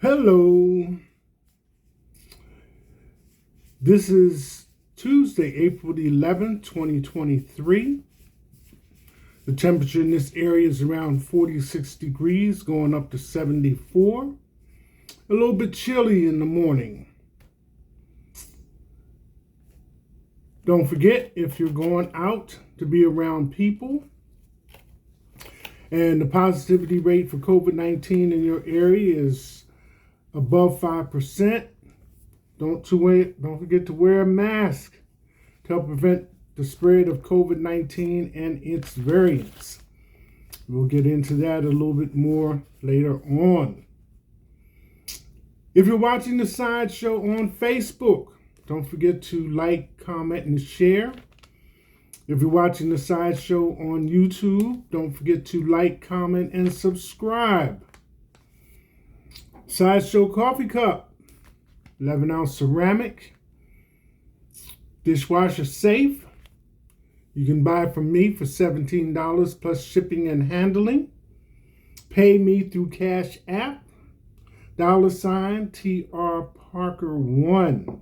Hello. This is Tuesday, April the 11th, 2023. The temperature in this area is around 46 degrees, going up to 74. A little bit chilly in the morning. Don't forget, if you're going out, to be around people. And the positivity rate for COVID-19 in your area is above 5%. Don't forget to wear a mask to help prevent the spread of COVID-19 and its variants. We'll get into that a little bit more later on. If you're watching the sideshow on Facebook, don't forget to like, comment, and share. If you're watching the sideshow on YouTube, don't forget to like, comment, and subscribe. Sideshow coffee cup, 11-ounce ceramic, dishwasher safe. You can buy from me for $17 plus shipping and handling. Pay me through Cash App, $TR Parker 1.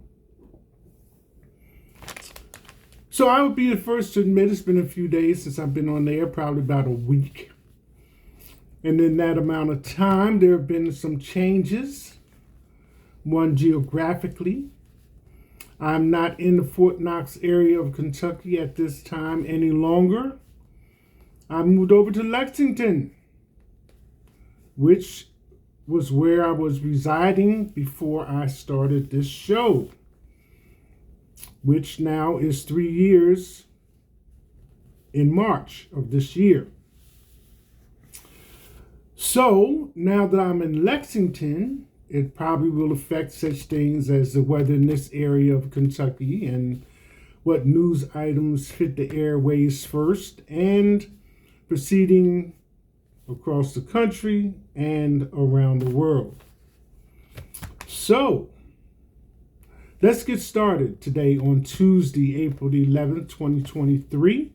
So I would be the first to admit it's been a few days since I've been on there, probably about a week. And in that amount of time, there have been some changes. One, geographically. I'm not in the Fort Knox area of Kentucky at this time any longer. I moved over to Lexington, which was where I was residing before I started this show, which now is 3 years in March of this year. So now that I'm in Lexington, it probably will affect such things as the weather in this area of Kentucky and what news items hit the airways first and proceeding across the country and around the world. So let's get started today on Tuesday, April the 11th, 2023.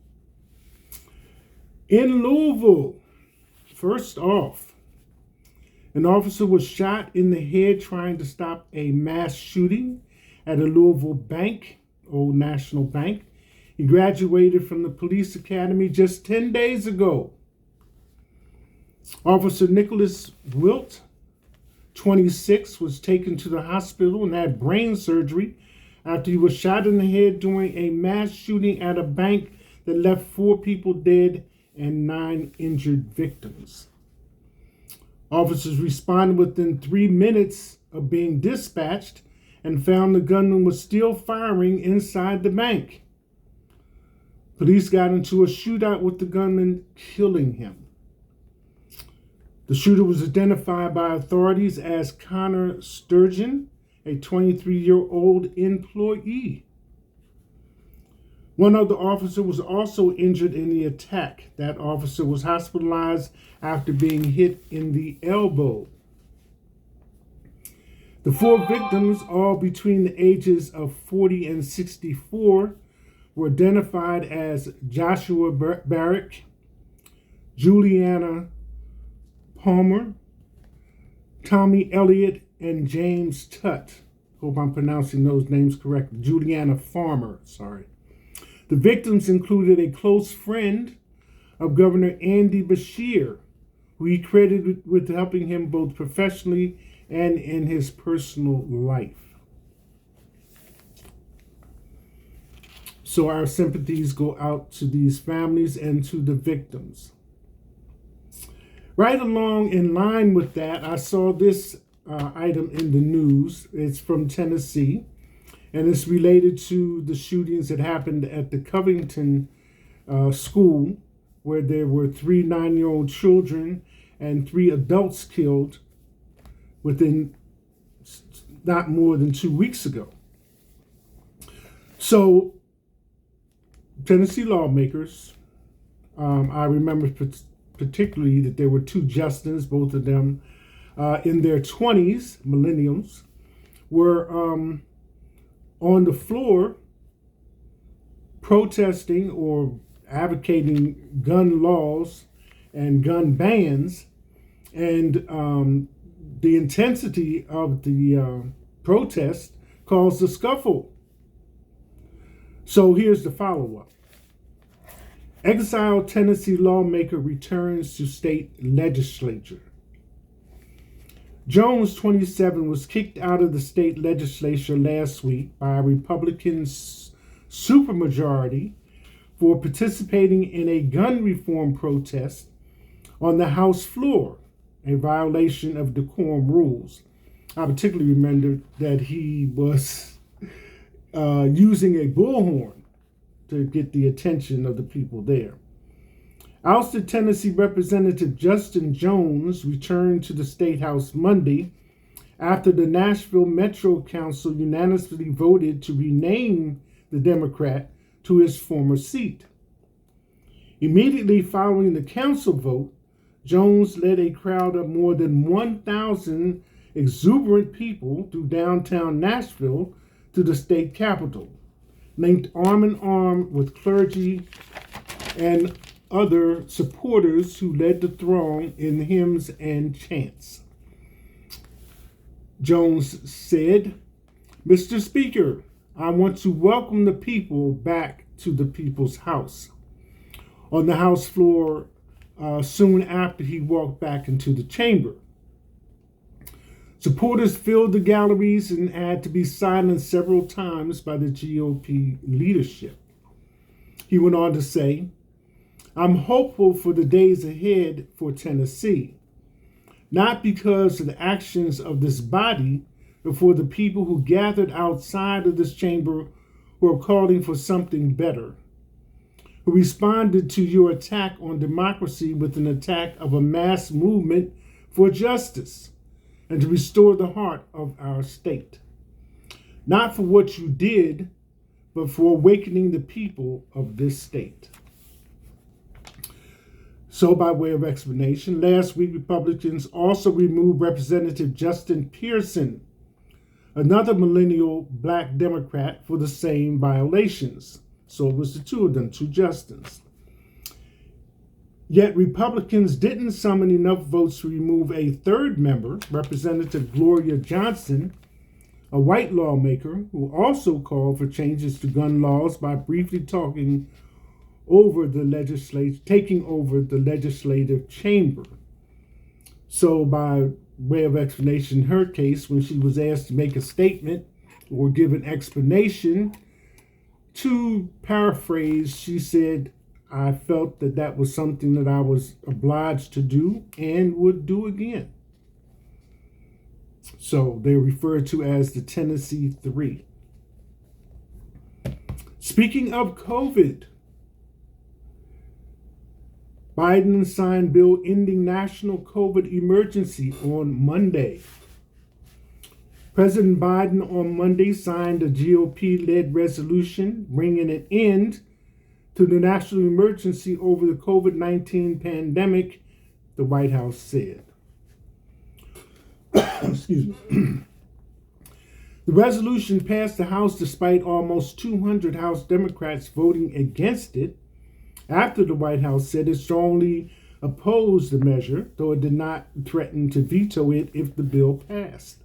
In Louisville, first off, an officer was shot in the head trying to stop a mass shooting at a Louisville bank, Old National Bank. He graduated from the police academy just 10 days ago. Officer Nicholas Wilt, 26, was taken to the hospital and had brain surgery after he was shot in the head during a mass shooting at a bank that left 4 people dead and 9 injured victims. Officers responded within 3 minutes of being dispatched and found the gunman was still firing inside the bank. Police got into a shootout with the gunman, killing him. The shooter was identified by authorities as Connor Sturgeon, a 23-year-old employee. One other officer was also injured in the attack. That officer was hospitalized after being hit in the elbow. The 4 victims, all between the ages of 40 and 64, were identified as Joshua Barrick, Juliana Palmer, Tommy Elliott, and James Tutt. Hope I'm pronouncing those names correctly. Juliana Farmer, sorry. The victims included a close friend of Governor Andy Beshear, who he credited with helping him both professionally and in his personal life. So our sympathies go out to these families and to the victims. Right along in line with that, I saw this item in the news. It's from Tennessee. And it's related to the shootings that happened at the Covington school, where there were 3 9-year-old children and 3 adults killed within not more than 2 weeks ago. So, Tennessee lawmakers, I remember particularly that there were 2 Justins, both of them in their 20s, millennials, were on the floor protesting or advocating gun laws and gun bans, and the intensity of the protest caused a scuffle. So here's the follow-up. Exiled Tennessee lawmaker returns to state legislature. Jones, 27, was kicked out of the state legislature last week by a Republican supermajority for participating in a gun reform protest on the House floor, a violation of decorum rules. I particularly remember that he was using a bullhorn to get the attention of the people there. Ousted Tennessee Representative Justin Jones returned to the State House Monday after the Nashville Metro Council unanimously voted to rename the Democrat to his former seat. Immediately following the council vote, Jones led a crowd of more than 1,000 exuberant people through downtown Nashville to the state capitol, linked arm in arm with clergy and other supporters who led the throng in hymns and chants. Jones said, "Mr. Speaker, I want to welcome the people back to the people's house." On the House floor, soon after he walked back into the chamber. Supporters filled the galleries and had to be silenced several times by the GOP leadership. He went on to say, "I'm hopeful for the days ahead for Tennessee, not because of the actions of this body, but for the people who gathered outside of this chamber who are calling for something better, who responded to your attack on democracy with an attack of a mass movement for justice and to restore the heart of our state. Not for what you did, but for awakening the people of this state." So, by way of explanation, last week Republicans also removed Representative Justin Pearson, another millennial black Democrat, for the same violations. So it was the two of them, two Justins. Yet Republicans didn't summon enough votes to remove a third member, Representative Gloria Johnson, a white lawmaker who also called for changes to gun laws by briefly taking over the legislative chamber. So by way of explanation, in her case, when she was asked to make a statement or give an explanation, to paraphrase, she said, "I felt that that was something that I was obliged to do and would do again." So they're referred to as the Tennessee Three. Speaking of COVID, Biden signed bill ending national COVID emergency on Monday. President Biden on Monday signed a GOP-led resolution bringing an end to the national emergency over the COVID-19 pandemic, the White House said. Excuse me. The resolution passed the House despite almost 200 House Democrats voting against it, after the White House said it strongly opposed the measure, though it did not threaten to veto it if the bill passed.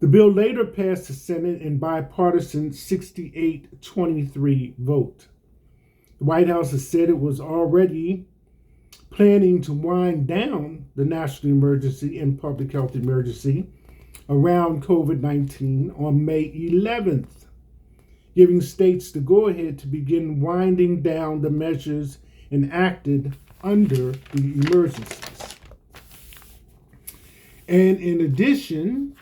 The bill later passed the Senate in bipartisan 68-23 vote. The White House has said it was already planning to wind down the national emergency and public health emergency around COVID-19 on May 11th, giving states the go-ahead to begin winding down the measures enacted under the emergencies. And in addition,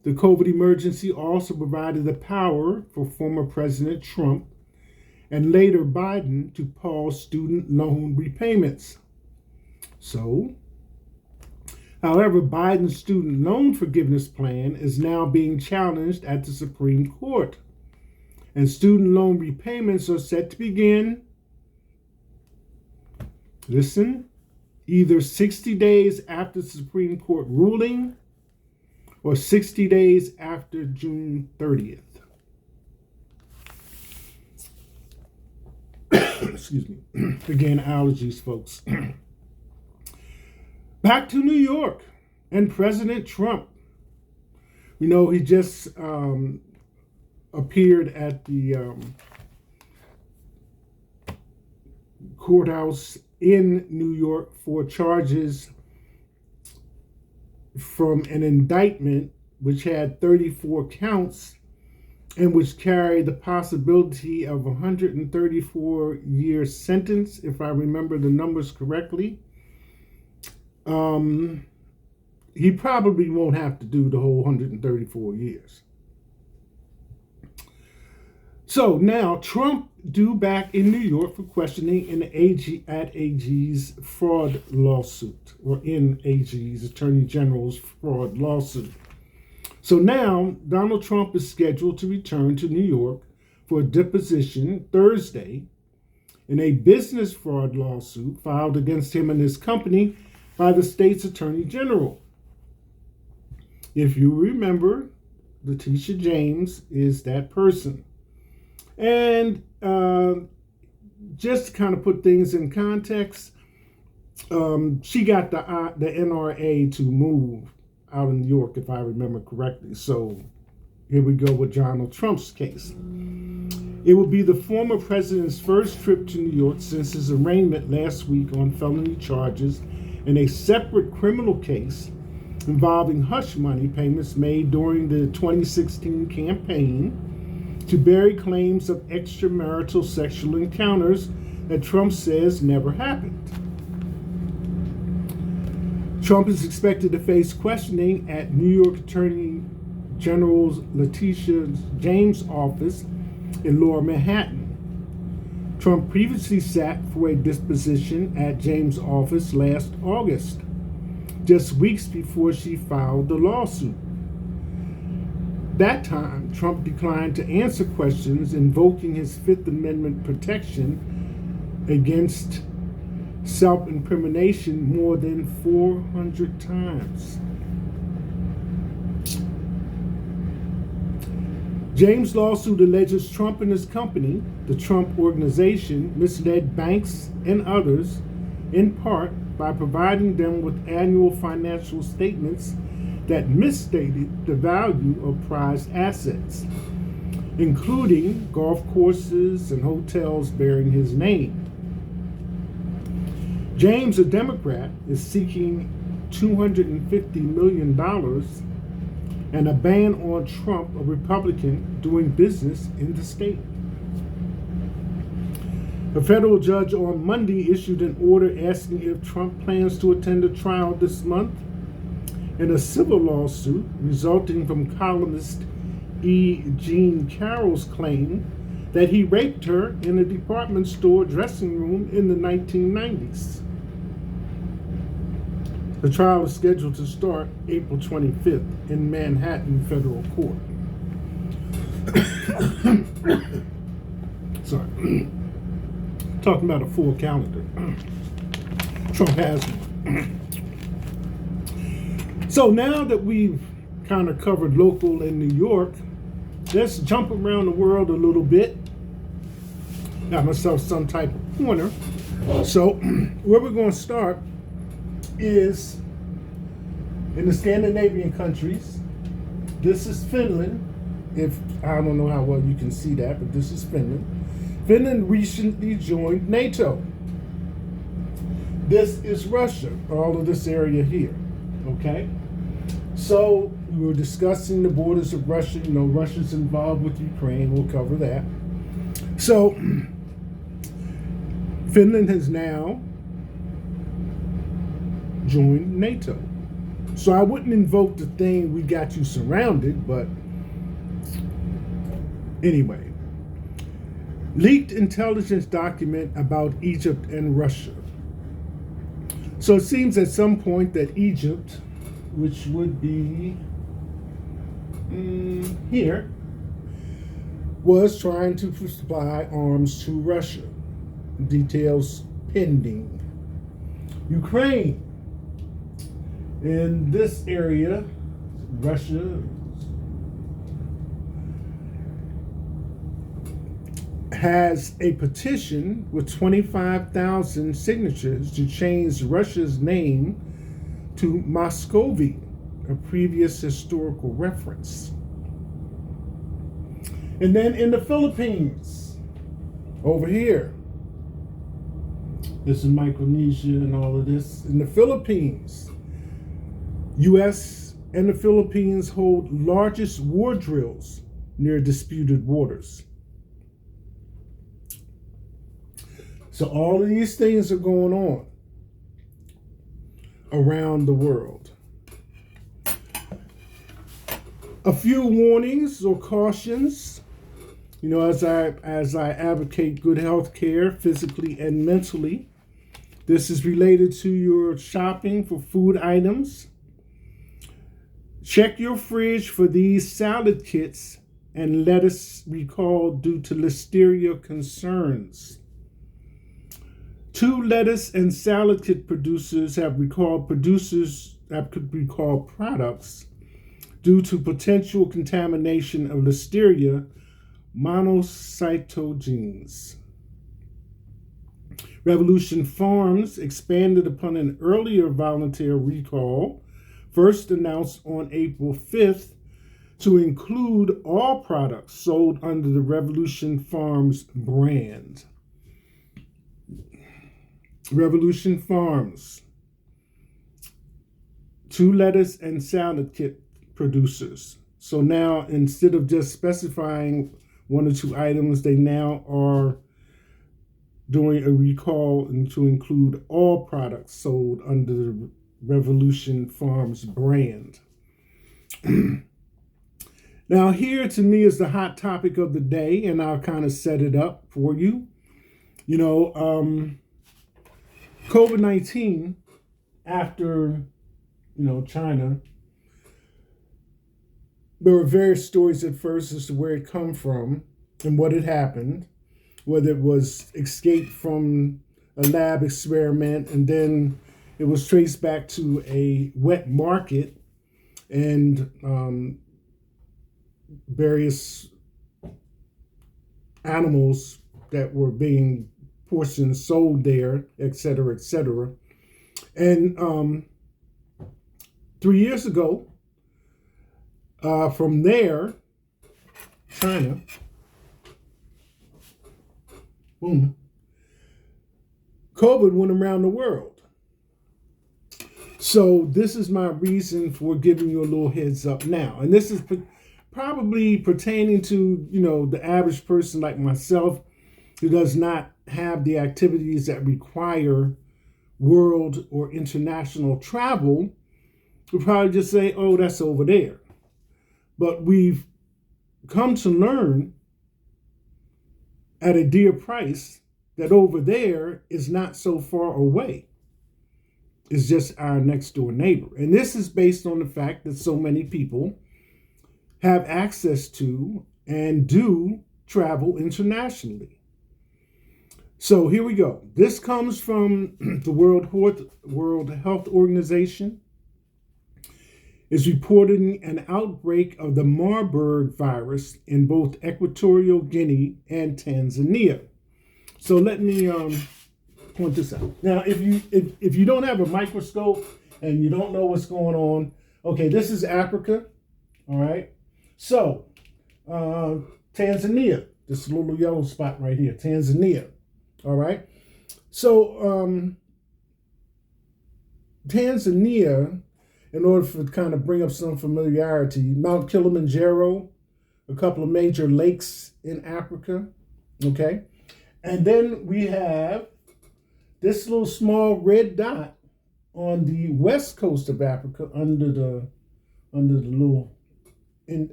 the COVID emergency also provided the power for former President Trump and later Biden to pause student loan repayments. So, however, Biden's student loan forgiveness plan is now being challenged at the Supreme Court, and student loan repayments are set to begin, listen, either 60 days after the Supreme Court ruling or 60 days after June 30th. Excuse me. Again, allergies, folks. Back to New York and President Trump. You know, he just appeared at the courthouse in New York for charges from an indictment which had 34 counts and which carried the possibility of a 134-year sentence, if I remember the numbers correctly. He probably won't have to do the whole 134 years. So now Trump due back in New York for questioning in the AG's fraud lawsuit, or in AG's Attorney General's fraud lawsuit. So now Donald Trump is scheduled to return to New York for a deposition Thursday in a business fraud lawsuit filed against him and his company by the state's Attorney General. If you remember, Letitia James is that person. And just to kind of put things in context, she got the NRA to move out of New York, if I remember correctly. So here we go with Donald Trump's case. It will be the former president's first trip to New York since his arraignment last week on felony charges in a separate criminal case involving hush money payments made during the 2016 campaign to bury claims of extramarital sexual encounters that Trump says never happened. Trump is expected to face questioning at New York Attorney General's Letitia James' office in Lower Manhattan. Trump previously sat for a deposition at James' office last August, just weeks before she filed the lawsuit. That time, Trump declined to answer questions, invoking his Fifth Amendment protection against self-incrimination more than 400 times. James' lawsuit alleges Trump and his company, the Trump Organization, misled banks and others, in part by providing them with annual financial statements that misstated the value of prized assets, including golf courses and hotels bearing his name. James, a Democrat, is seeking $250 million and a ban on Trump, a Republican, doing business in the state. A federal judge on Monday issued an order asking if Trump plans to attend a trial this month in a civil lawsuit resulting from columnist E. Jean Carroll's claim that he raped her in a department store dressing room in the 1990s. The trial is scheduled to start April 25th in Manhattan Federal Court. Sorry. Talking about a full calendar. Trump has one. So now that we've kind of covered local in New York, let's jump around the world a little bit. Got myself some type of corner. So where we're going to start is in the Scandinavian countries. This is Finland. I don't know how well you can see that, but this is Finland. Finland recently joined NATO. This is Russia, all of this area here, okay? So we were discussing the borders of Russia. You know, Russia's involved with Ukraine. We'll cover that. So Finland has now joined NATO. So I wouldn't invoke the thing, we got you surrounded, but anyway. Leaked intelligence document about Egypt and Russia. So it seems at some point that Egypt, which would be here, was trying to supply arms to Russia. Details pending. Ukraine. In this area, Russia has a petition with 25,000 signatures to change Russia's name to Muscovy, a previous historical reference. And then in the Philippines, over here, this is Micronesia and all of this. In the Philippines, U.S. and the Philippines hold largest war drills near disputed waters. So all of these things are going on around the world. A few warnings or cautions, as I advocate good health care physically and mentally. This is related to your shopping for food items. Check your fridge for these salad kits and lettuce recall due to listeria concerns. 2 lettuce and salad kit producers have recalled products due to potential contamination of listeria monocytogenes. Revolution Farms expanded upon an earlier voluntary recall, first announced on April 5th, to include all products sold under the Revolution Farms brand. Revolution Farms, 2 lettuce and salad kit producers. So now, instead of just specifying 1 or 2 items, they now are doing a recall and to include all products sold under the Revolution Farms brand. Now, here to me is the hot topic of the day, and I'll kind of set it up for you. COVID-19, after, China, there were various stories at first as to where it come from and what had happened, whether it was escape from a lab experiment, and then it was traced back to a wet market and various animals that were being portions sold there, et cetera, et cetera. And 3 years ago, from there, China, boom, COVID went around the world. So this is my reason for giving you a little heads up now. And this is probably pertaining to, the average person like myself who does not have the activities that require world or international travel, would probably just say, oh, that's over there. But we've come to learn at a dear price that over there is not so far away. It's just our next door neighbor. And this is based on the fact that so many people have access to and do travel internationally. So here we go. This comes from the World Health Organization. Is reporting an outbreak of the Marburg virus in both Equatorial Guinea and Tanzania. So let me point this out. Now, if you don't have a microscope and you don't know what's going on, okay, this is Africa, all right? So, Tanzania, this little yellow spot right here, Tanzania, all right? So, Tanzania, in order to kind of bring up some familiarity, Mount Kilimanjaro, a couple of major lakes in Africa, okay? And then we have this little small red dot on the west coast of Africa under the little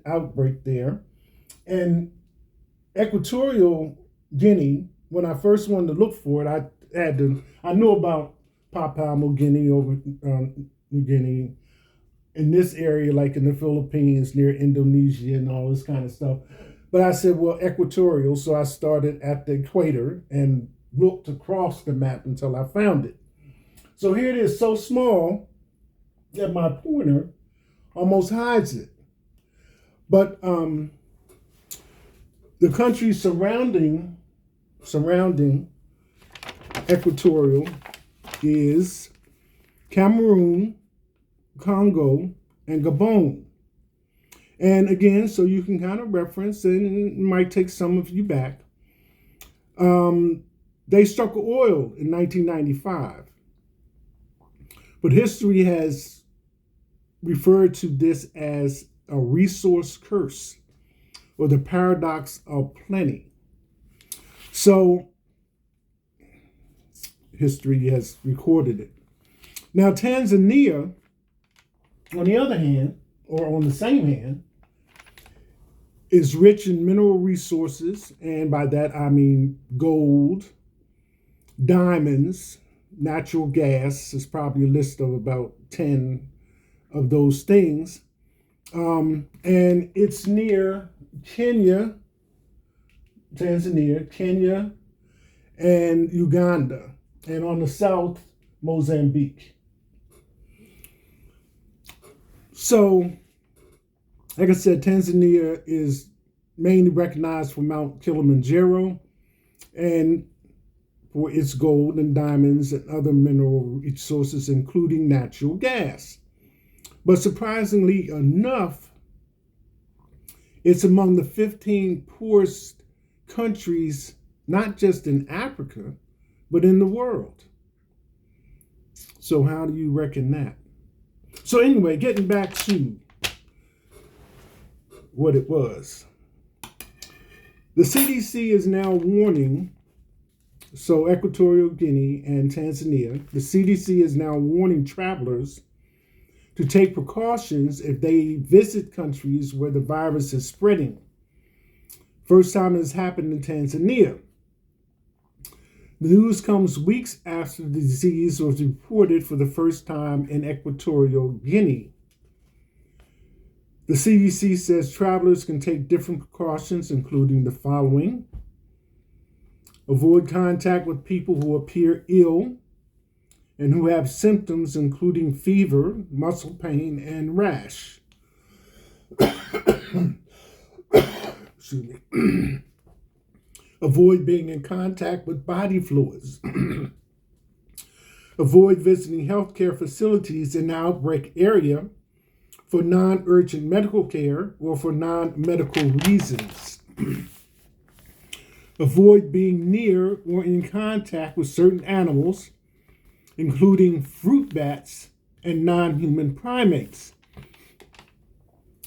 outbreak there. And Equatorial Guinea, when I first wanted to look for it, I knew about Papua Guinea over New Guinea, in this area, like in the Philippines, near Indonesia and all this kind of stuff. But I said, well, equatorial. So I started at the equator and looked across the map until I found it. So here it is, so small that my pointer almost hides it. But the countries surrounding equatorial is Cameroon, Congo, and Gabon. And again, so you can kind of reference, and it might take some of you back. They struck oil in 1995. But history has referred to this as a resource curse or the paradox of plenty. So history has recorded it. Now, Tanzania, on the other hand, or on the same hand, is rich in mineral resources, and by that I mean gold, diamonds, natural gas is probably a list of about 10 of those things. And it's near Kenya, Tanzania, Kenya, and Uganda, and on the south, Mozambique. So, like I said, Tanzania is mainly recognized for Mount Kilimanjaro and for its gold and diamonds and other mineral resources, including natural gas. But surprisingly enough, it's among the 15 poorest countries, not just in Africa, but in the world. So how do you reckon that? So anyway, getting back to what it was. The CDC is now warning, so Equatorial Guinea and Tanzania, the CDC is now warning travelers to take precautions if they visit countries where the virus is spreading. First time it's happened in Tanzania. The news comes weeks after the disease was reported for the first time in Equatorial Guinea. The CDC says travelers can take different precautions, including the following: avoid contact with people who appear ill and who have symptoms including fever, muscle pain, and rash. Excuse me. Avoid being in contact with body fluids. Avoid visiting healthcare facilities in the outbreak area for non-urgent medical care or for non-medical reasons. Avoid being near or in contact with certain animals, including fruit bats and non-human primates.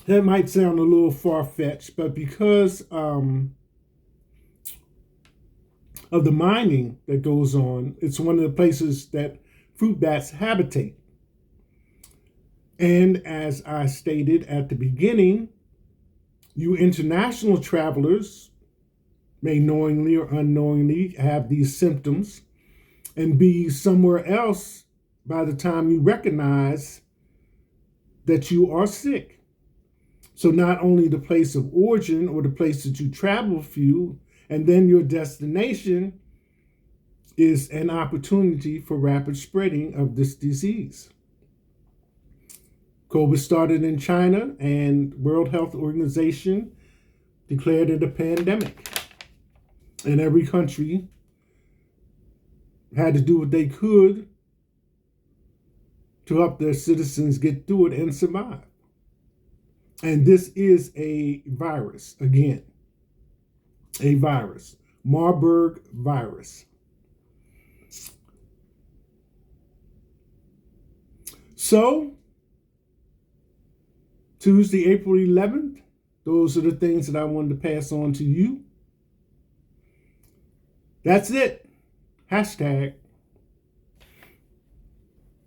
That might sound a little far-fetched, but because of the mining that goes on, it's one of the places that fruit bats habitate. And as I stated at the beginning, you international travelers may knowingly or unknowingly have these symptoms and be somewhere else by the time you recognize that you are sick. So not only the place of origin or the place that you travel to, and then your destination is an opportunity for rapid spreading of this disease. COVID started in China, and World Health Organization declared it a pandemic. And every country had to do what they could to help their citizens get through it and survive. And this is a virus, again, a virus, Marburg virus. So, Tuesday, April 11th, those are the things that I wanted to pass on to you. That's it. Hashtag